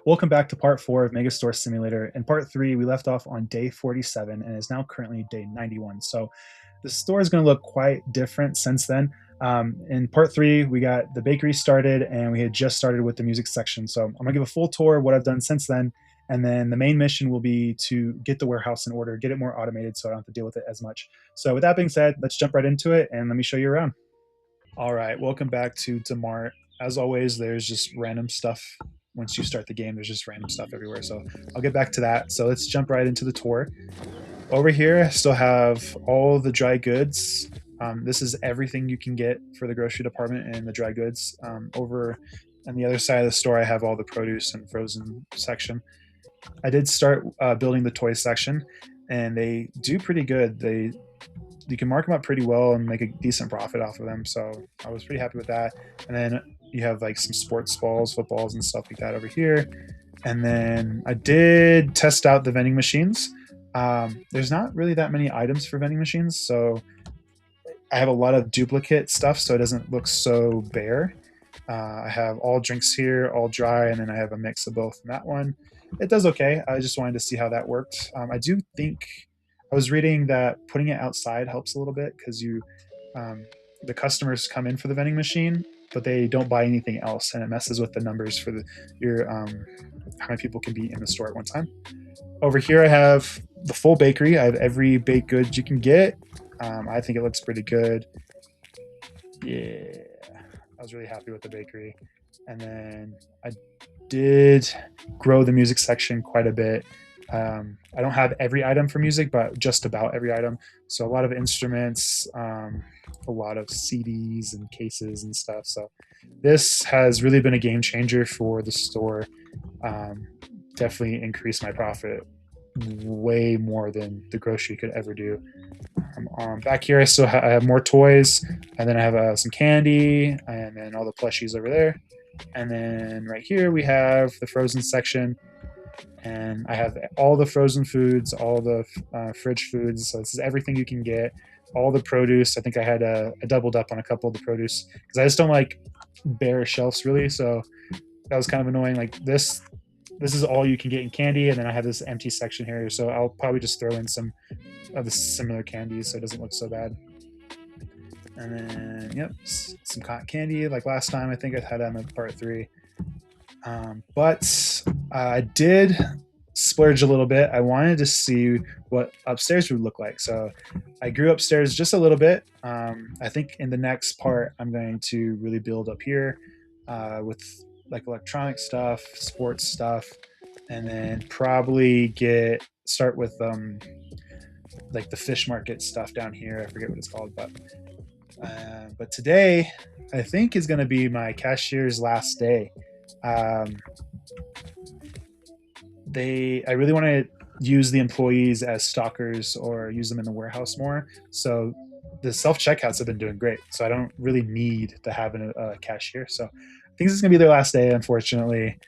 Welcome back to part 4 of Megastore Simulator. In part 3, we left off on day 47 and is now currently day 91. So the store is going to look quite different since then. In part 3, we got the bakery started and we had just started with the music section. So I'm going to give a full tour of what I've done since then. And then the main mission will be to get the warehouse in order, get it more automated so I don't have to deal with it as much. So with that being said, let's jump right into it and let me show you around. All right, welcome back to Demart. As always, there's just random stuff. Once you start the game, there's just random stuff everywhere. So I'll get back to that. So let's jump right into the tour. Over here, I still have all the dry goods. This is everything you can get for the grocery department and the dry goods. Over on the other side of the store, I have all the produce and frozen section. I did start building the toy section, and they do pretty good. You can mark them up pretty well and make a decent profit off of them. So I was pretty happy with that. And then you have like some sports balls, footballs, and stuff like that over here. And then I did test out the vending machines. There's not really that many items for vending machines, so I have a lot of duplicate stuff, so it doesn't look so bare. I have all drinks here, all dry, and then I have a mix of both in that one. It does okay. I just wanted to see how that worked. I do think I was reading that putting it outside helps a little bit because the customers come in for the vending machine, but they don't buy anything else, and it messes with the numbers for your how many people can be in the store at one time. Over here, I have the full bakery. I have every baked goods you can get. I think it looks pretty good. Yeah, I was really happy with the bakery. And then I did grow the music section quite a bit. I don't have every item for music, but just about every item. So a lot of instruments, a lot of CDs and cases and stuff. So this has really been a game changer for the store. Definitely increased my profit way more than the grocery could ever do. Back here, I have more toys, and then I have some candy, and then all the plushies over there. And then right here we have the frozen section, and I have all the frozen foods, all the fridge foods. So this is everything you can get. All the produce. I think I had a doubled up on a couple of the produce because I just don't like bare shelves really. So that was kind of annoying. Like this is all you can get in candy, and then I have this empty section here. So I'll probably just throw in some of the similar candies so it doesn't look so bad. And then, yep, some cotton candy like last time. I think I had that in part 3. But I did splurge a little bit. I wanted to see what upstairs would look like. So I grew upstairs just a little bit. I think in the next part, I'm going to really build up here with like electronic stuff, sports stuff, and then probably start with like the fish market stuff down here. I forget what it's called, but today I think is going to be my cashier's last day. I really want to use the employees as stockers or use them in the warehouse more. So the self checkouts have been doing great. So I don't really need to have a cashier. So I think this is going to be their last day, unfortunately.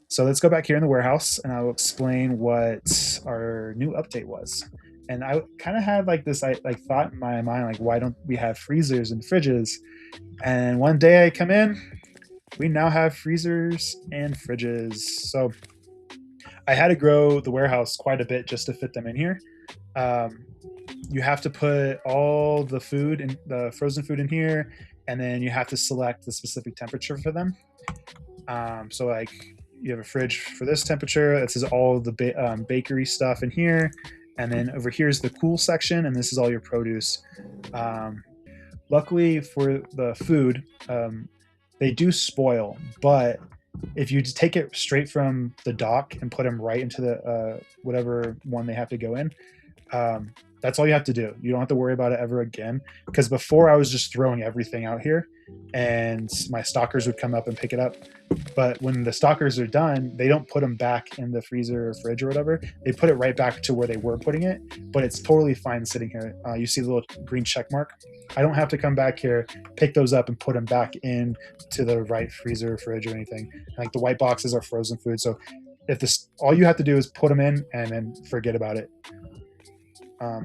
So let's go back here in the warehouse, and I'll explain what our new update was. And I kind of had like this thought in my mind, like, why don't we have freezers and fridges? And one day I come in, we now have freezers and fridges. So I had to grow the warehouse quite a bit just to fit them in here. You have to put all the food and the frozen food in here, and then you have to select the specific temperature for them. So like you have a fridge for this temperature. This is all the bakery stuff in here. And then over here is the cool section, and this is all your produce. Luckily for the food, they do spoil, but if you just take it straight from the dock and put them right into the whatever one they have to go in, that's all you have to do. You don't have to worry about it ever again. Because before I was just throwing everything out here, and my stalkers would come up and pick it up. But when the stalkers are done, they don't put them back in the freezer or fridge or whatever. They put it right back to where they were putting it. But it's totally fine sitting here. You see the little green check mark? I don't have to come back here, pick those up, and put them back in to the right freezer or fridge or anything. Like the white boxes are frozen food. So if this, all you have to do is put them in and then forget about it.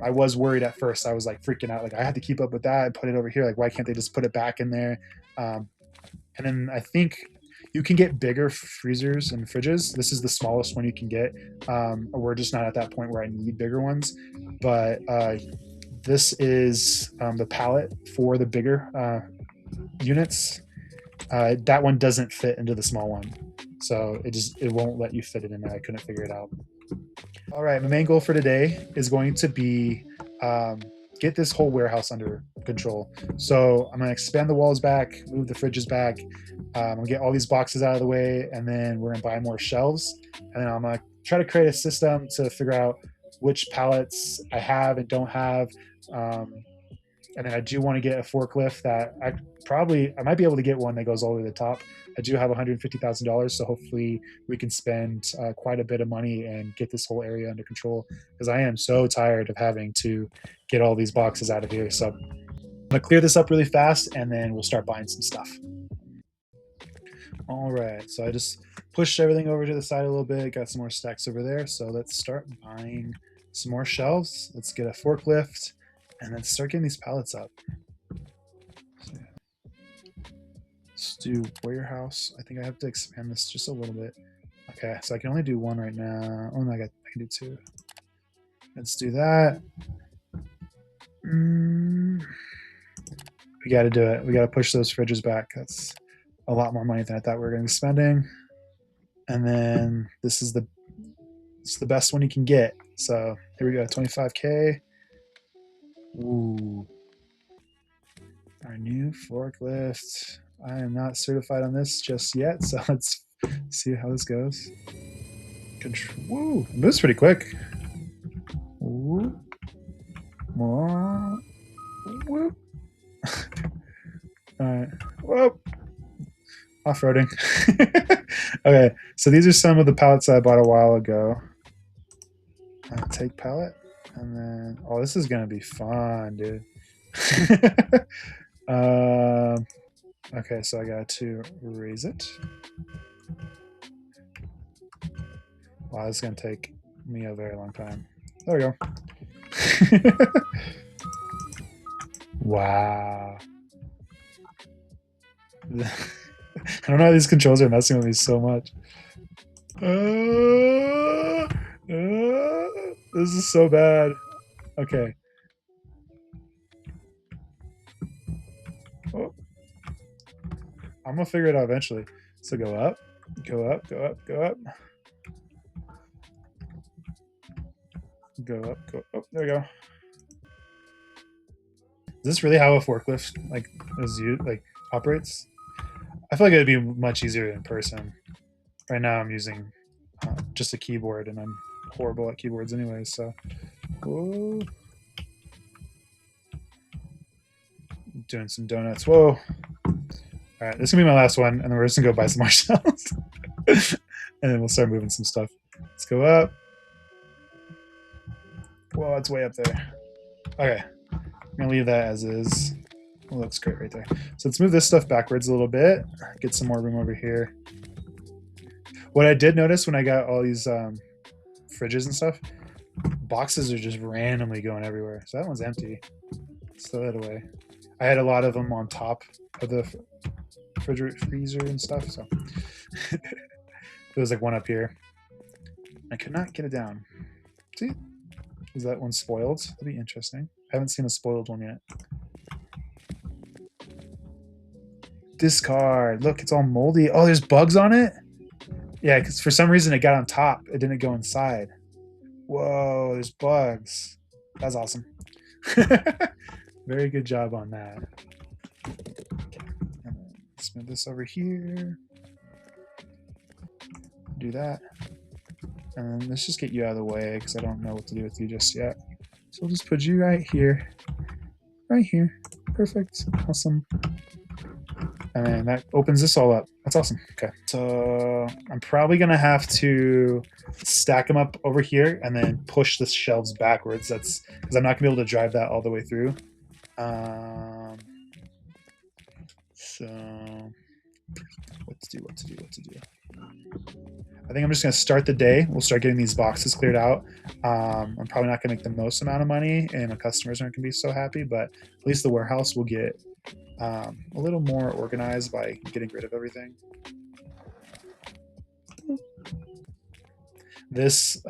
I was worried at first. I was like freaking out. Like I had to keep up with that and put it over here. Like why can't they just put it back in there? And then I think You can get bigger freezers and fridges. This is the smallest one you can get. We're just not at that point where I need bigger ones, but this is the pallet for the bigger units. That one doesn't fit into the small one, so it won't let you fit it in there. I couldn't figure it out. All right, my main goal for today is going to be get this whole warehouse under control. So I'm gonna expand the walls back, move the fridges back. I'm gonna get all these boxes out of the way, and then we're gonna buy more shelves. And then I'm gonna try to create a system to figure out which pallets I have and don't have. And then I do want to get a forklift that I might be able to get one that goes all the way to the top. I do have $150,000, so hopefully we can spend quite a bit of money and get this whole area under control, because I am so tired of having to get all these boxes out of here. So I'm gonna clear this up really fast, and then we'll start buying some stuff. All right, so I just pushed everything over to the side a little bit, got some more stacks over there. So let's start buying some more shelves. Let's get a forklift, and then start getting these pallets up. So, let's do warehouse. I think I have to expand this just a little bit. Okay, so I can only do one right now. Oh no, I can do two. Let's do that. We got to do it. We got to push those fridges back. That's a lot more money than I thought we were going to be spending. And then this is the best one you can get. So here we go, 25K. Ooh. Our new forklift. I am not certified on this just yet, so let's see how this goes. Woo, it moves pretty quick. Woo. More. Whoop. All right. Whoa. Off-roading. Okay, so these are some of the pallets I bought a while ago. Take pallet, and then this is gonna be fun, dude. Okay, so I got to raise it. Wow, this is gonna take me a very long time. There we go. Wow. I don't know how these controls are messing with me so much. This is so bad. Okay. Oh. I'm gonna figure it out eventually. So go up, go up, go up, go up. Go up, go up. Oh, there we go. Is this really how a forklift operates? I feel like it'd be much easier in person. Right now I'm using just a keyboard, and I'm horrible at keyboards anyway, so. Whoa. Doing some donuts. Whoa. All right, this is gonna be my last one, and then we're just gonna go buy some more shells. And then we'll start moving some stuff. Let's go up. Whoa, it's way up there. Okay, I'm gonna leave that as is. It looks great right there. So let's move this stuff backwards a little bit. Get some more room over here. What I did notice when I got all these fridges and stuff, boxes are just randomly going everywhere. So that one's empty. Let's throw that away. I had a lot of them on top of the freezer and stuff. So there was like one up here. I could not get it down. See? Is that one spoiled? That'd be interesting. I haven't seen a spoiled one yet. Discard. Look, it's all moldy. Oh, there's bugs on it? Yeah, because for some reason it got on top. It didn't go inside. Whoa, there's bugs. That's awesome. Very good job on that. Okay. Let's move this over here. Do that. And then let's just get you out of the way because I don't know what to do with you just yet. So we'll just put you right here. Right here. Perfect. Awesome. And then that opens this all up. That's awesome. Okay. So I'm probably going to have to stack them up over here and then push the shelves backwards. That's because I'm not going to be able to drive that all the way through. So what to do. I think I'm just going to start the day. We'll start getting these boxes cleared out. I'm probably not going to make the most amount of money, and my customers aren't going to be so happy, but at least the warehouse will get a little more organized by getting rid of everything. This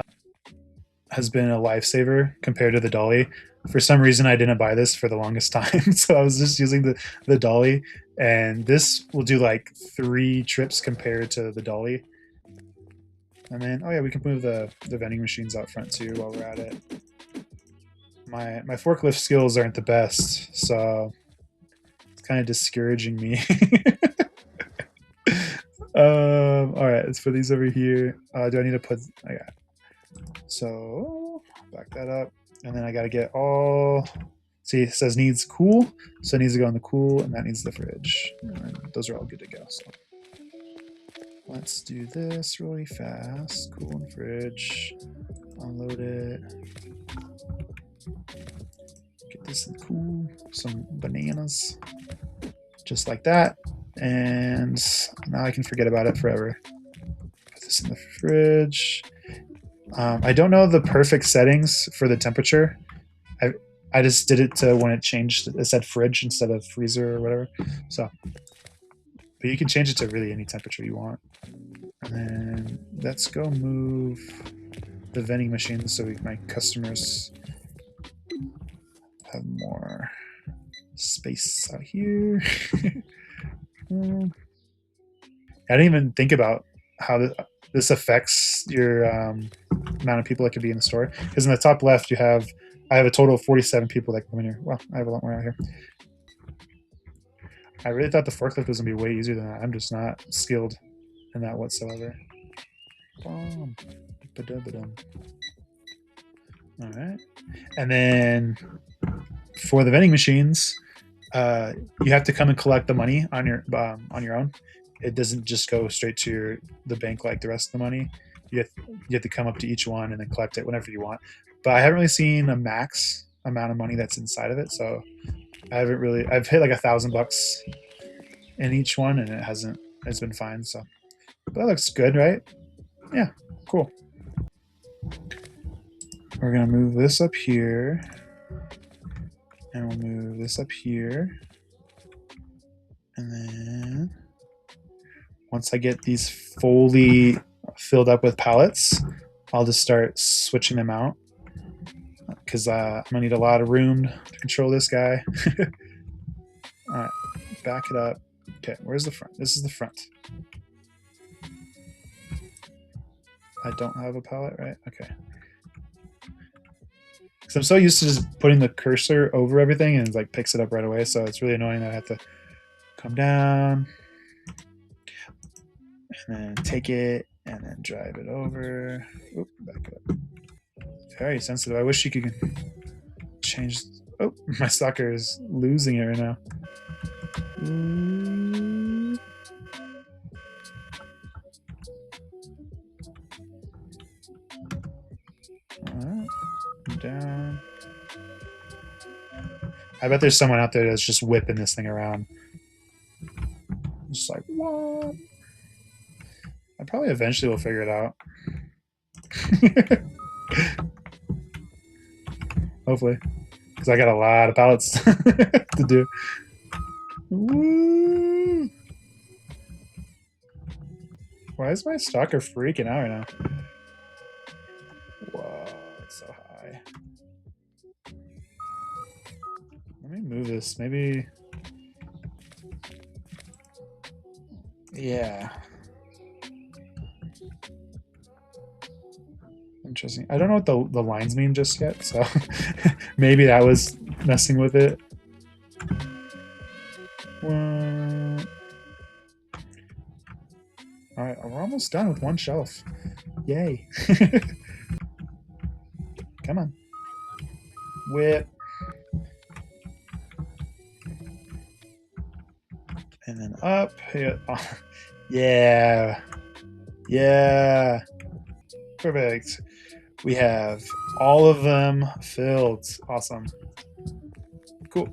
has been a lifesaver compared to the dolly. For some reason, I didn't buy this for the longest time, so I was just using the dolly, and this will do like 3 trips compared to the dolly. And then, oh yeah, we can move the vending machines out front too while we're at it. My forklift skills aren't the best, so it's kind of discouraging me. All right, let's put these over here. Do I need to put? I got. So back that up, and then I got to get all. See, it says needs cool, so it needs to go in the cool, and that needs the fridge. And those are all good to go. So let's do this really fast. Cool and fridge. Unload it. Get this in cool. Some bananas. Just like that. And now I can forget about it forever. Put this in the fridge. I don't know the perfect settings for the temperature. I just did it to when it changed. It said fridge instead of freezer or whatever. So, but you can change it to really any temperature you want. And then let's go move the vending machines so my customers have more space out here. I didn't even think about how this affects your amount of people that could be in the store. Because in the top left, I have a total of 47 people that come in here. Well, I have a lot more out here. I really thought the forklift was gonna be way easier than that. I'm just not skilled in that whatsoever. All right, and then for the vending machines, you have to come and collect the money on your own. It doesn't just go straight to the bank like the rest of the money. You have to come up to each one and then collect it whenever you want. But I haven't really seen a max amount of money that's inside of it, so I've hit like $1,000 in each one, and it's been fine. So, but that looks good, right? Yeah, cool. We're gonna move this up here, and we'll move this up here, and then once I get these fully filled up with pallets, I'll just start switching them out because I'm gonna need a lot of room to control this guy. All right, back it up. Okay, where's the front? This is the front. I don't have a pallet, right? Okay. Because I'm so used to just putting the cursor over everything and it like picks it up right away, so it's really annoying that I have to come down and then take it and then drive it over. Oop, back it up. Very sensitive. I wish you could change. Oh, my stalker is losing it right now. Alright, down. I bet there's someone out there that's just whipping this thing around. Just like, what? I probably eventually will figure it out. Hopefully. Because I got a lot of pallets to do. Woo! Why is my stalker freaking out right now? Whoa, it's so high. Let me move this. Maybe. Yeah. Interesting. I don't know what the lines mean just yet, so maybe that was messing with it. All right, we're almost done with one shelf. Yay. Come on. Whip. And then up. Yeah. Yeah. Perfect. We have all of them filled. Awesome. Cool.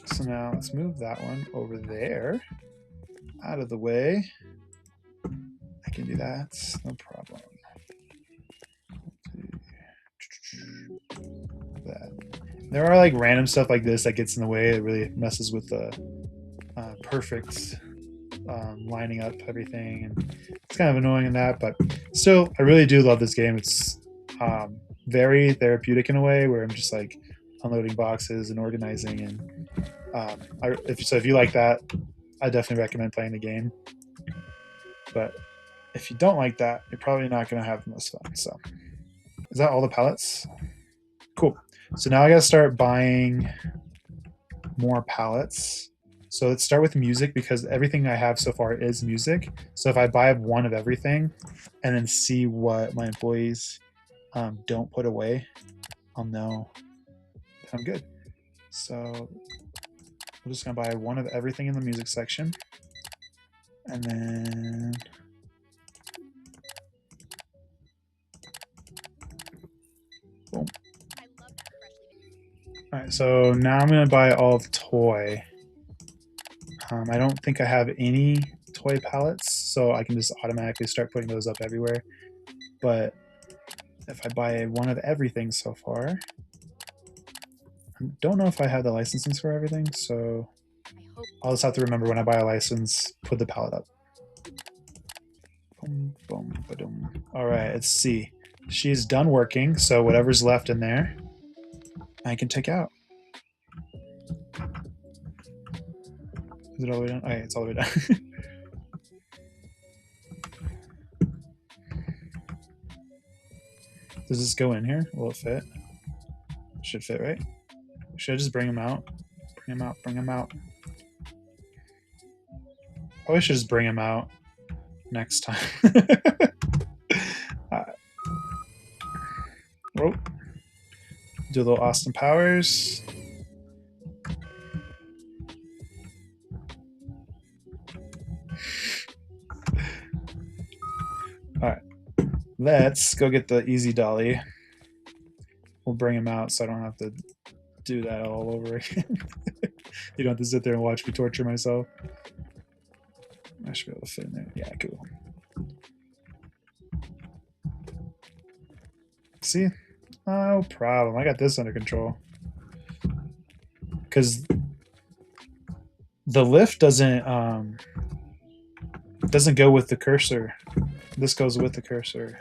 So now let's move that one over there. Out of the way. I can do that. No problem. That. There are like random stuff like this that gets in the way. It really messes with the perfect lining up everything, and it's kind of annoying in that. But still, I really do love this game. It's very therapeutic in a way where I'm just like unloading boxes and organizing. And if you like that, I definitely recommend playing the game. But if you don't like that, you're probably not going to have the most fun. So, is that all the pallets? Cool. So now I got to start buying more pallets. So let's start with music because everything I have so far is music. So if I buy one of everything and then see what my employees don't put away, I'll know that I'm good. So we're just gonna buy one of everything in the music section, and then boom. All right, so now I'm gonna buy all of toy. I don't think I have any toy pallets, so I can just automatically start putting those up everywhere. But if I buy one of everything so far, I don't know if I have the licensing for everything, so I'll just have to remember when I buy a license, put the pallet up. Boom, boom, ba-dum. All right, let's see. She's done working, so whatever's left in there, I can take out. Is it all the way down? Okay, it's all the way down. Does this go in here? Will it fit? Should fit, right? Should I just bring him out? Bring him out, bring him out. Probably should just bring him out next time. Oh. Do a little Austin Powers. Alright. Let's go get the easy dolly. We'll bring him out so I don't have to do that all over again. You don't have to sit there and watch me torture myself. I should be able to fit in there. Yeah, cool. See? No problem. I got this under control. Because the lift doesn't go with the cursor. This goes with the cursor.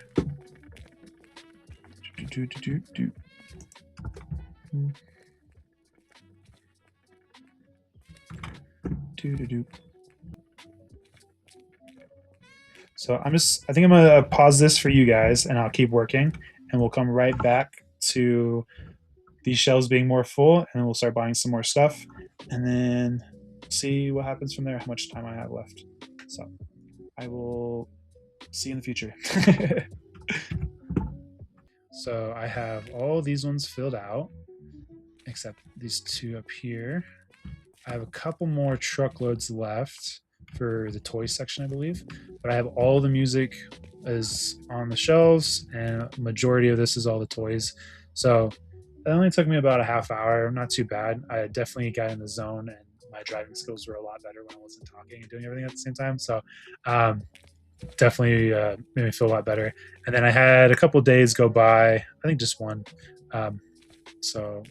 So I think I'm gonna pause this for you guys, and I'll keep working, and we'll come right back to these shelves being more full, and then we'll start buying some more stuff, and then see what happens from there, how much time I have left. So I will see you in the future. So I have all these ones filled out, except these two up here. I have a couple more truckloads left for the toy section, I believe, but I have all the music is on the shelves, and majority of this is all the toys. So it only took me about a half hour, not too bad. I definitely got in the zone, and my driving skills were a lot better when I wasn't talking and doing everything at the same time. So definitely made me feel a lot better. And then I had a couple days go by, I think just one. So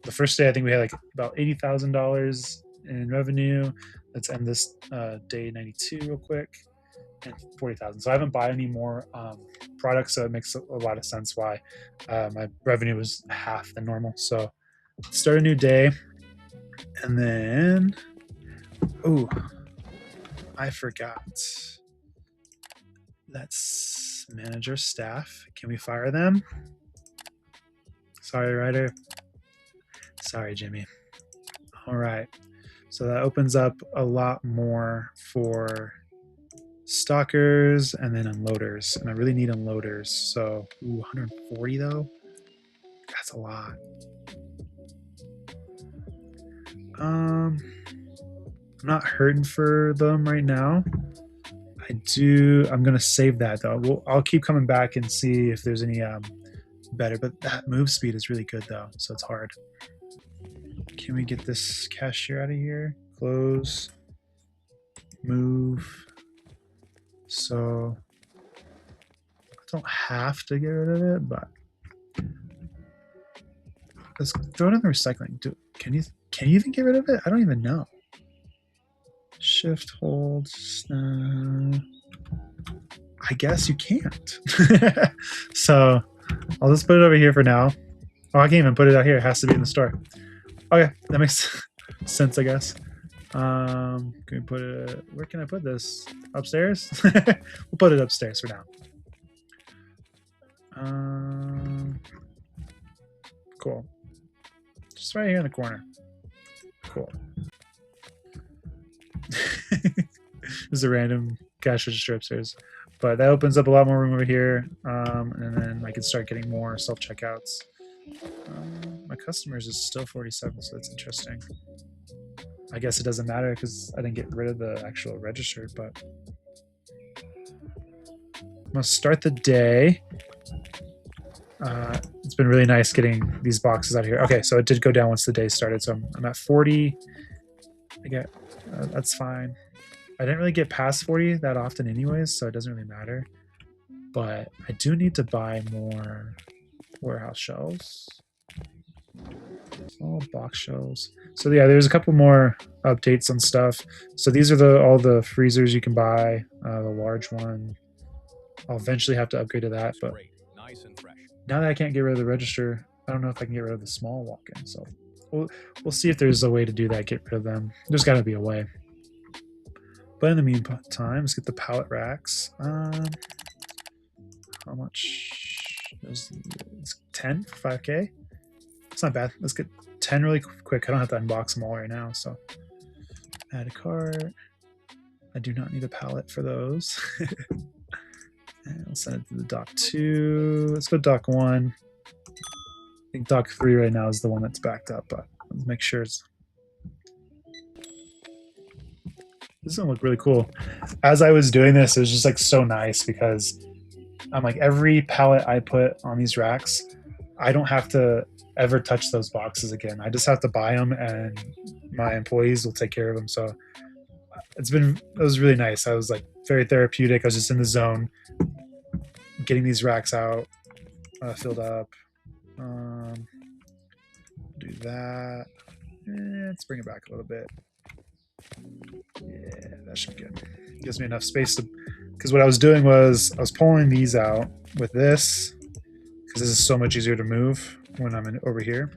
the first day, I think we had like about $80,000 in revenue. Let's end this day 92 real quick, and 40,000. So I haven't bought any more products, so it makes a lot of sense why my revenue was half the normal. So start a new day, and then I forgot. Let's manage our staff. Can we fire them? Sorry, Ryder. Sorry, Jimmy. All right. So that opens up a lot more for stockers and then unloaders. And I really need unloaders. So 140 though. That's a lot. I'm not hurting for them right now. I'm gonna save that though. I'll keep coming back and see if there's any better, but that move speed is really good though, so it's hard. Can we get this cashier out of here? Close. Move. So I don't have to get rid of it, but let's throw it in the recycling. Can you even get rid of it? I don't even know. shift, hold, I guess you can't. So I'll just put it over here for now. Oh, I can't even put it out here. It has to be in the store. Okay, that makes sense, I guess. Can we put it? Where can I put this? Upstairs? We'll put it upstairs for now. Cool. Just right here in the corner. Cool. There's a random cash register upstairs, but that opens up a lot more room over here, and then I can start getting more self-checkouts. My customers is still 47, so that's interesting. I guess it doesn't matter because I didn't get rid of the actual register, but I'm gonna start the day. It's been really nice getting these boxes out of here. Okay, so it did go down once the day started, so I'm at 40. I get that's fine. I didn't really get past 40 that often anyways, so it doesn't really matter. But I do need to buy more warehouse shelves. Small box shelves. So yeah, there's a couple more updates on stuff. So these are all the freezers you can buy. The large one. I'll eventually have to upgrade to that, but now that I can't get rid of the register, I don't know if I can get rid of the small walk-in. So we'll see if there's a way to do that, get rid of them. There's got to be a way. But in the meantime, let's get the pallet racks. How much? It's 10 for 5K. It's not bad. Let's get 10 really quick. I don't have to unbox them all right now. So add a cart. I do not need a pallet for those. And I'll send it to the dock 2. Let's go dock 1. I think dock 3 right now is the one that's backed up, but let's make sure it's... This is gonna look really cool. As I was doing this, it was just like so nice because I'm like, every pallet I put on these racks, I don't have to ever touch those boxes again. I just have to buy them and my employees will take care of them. So it was really nice. I was like very therapeutic. I was just in the zone, getting these racks out, filled up. Do that. Let's bring it back a little bit. Yeah, that should be good. Gives me enough space to, because what I was doing was I was pulling these out with this, because this is so much easier to move when I'm over here.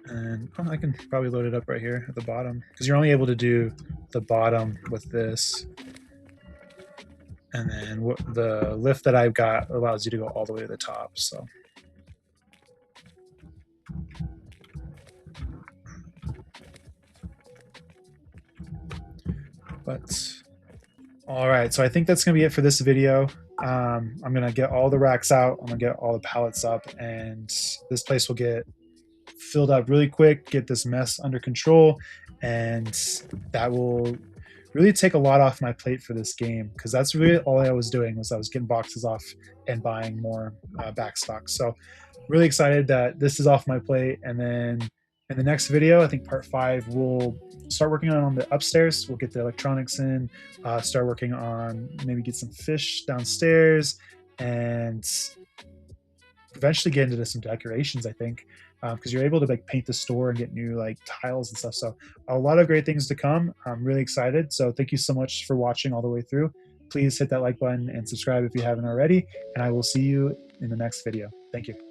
And I can probably load it up right here at the bottom, because you're only able to do the bottom with this. And then the lift that I've got allows you to go all the way to the top. So. But all right, so I think that's gonna be it for this video. I'm gonna get all the racks out. I'm gonna get all the pallets up, and this place will get filled up really quick, get this mess under control, and that will really take a lot off my plate for this game, because that's really all I was doing was I was getting boxes off and buying more back stock. So really excited that this is off my plate. And then in the next video, I think part 5, we'll start working on the upstairs. We'll get the electronics in, start working on maybe get some fish downstairs, and eventually get into some decorations, I think, because you're able to like paint the store and get new like tiles and stuff. So a lot of great things to come. I'm really excited. So thank you so much for watching all the way through. Please hit that like button and subscribe if you haven't already, and I will see you in the next video. Thank you.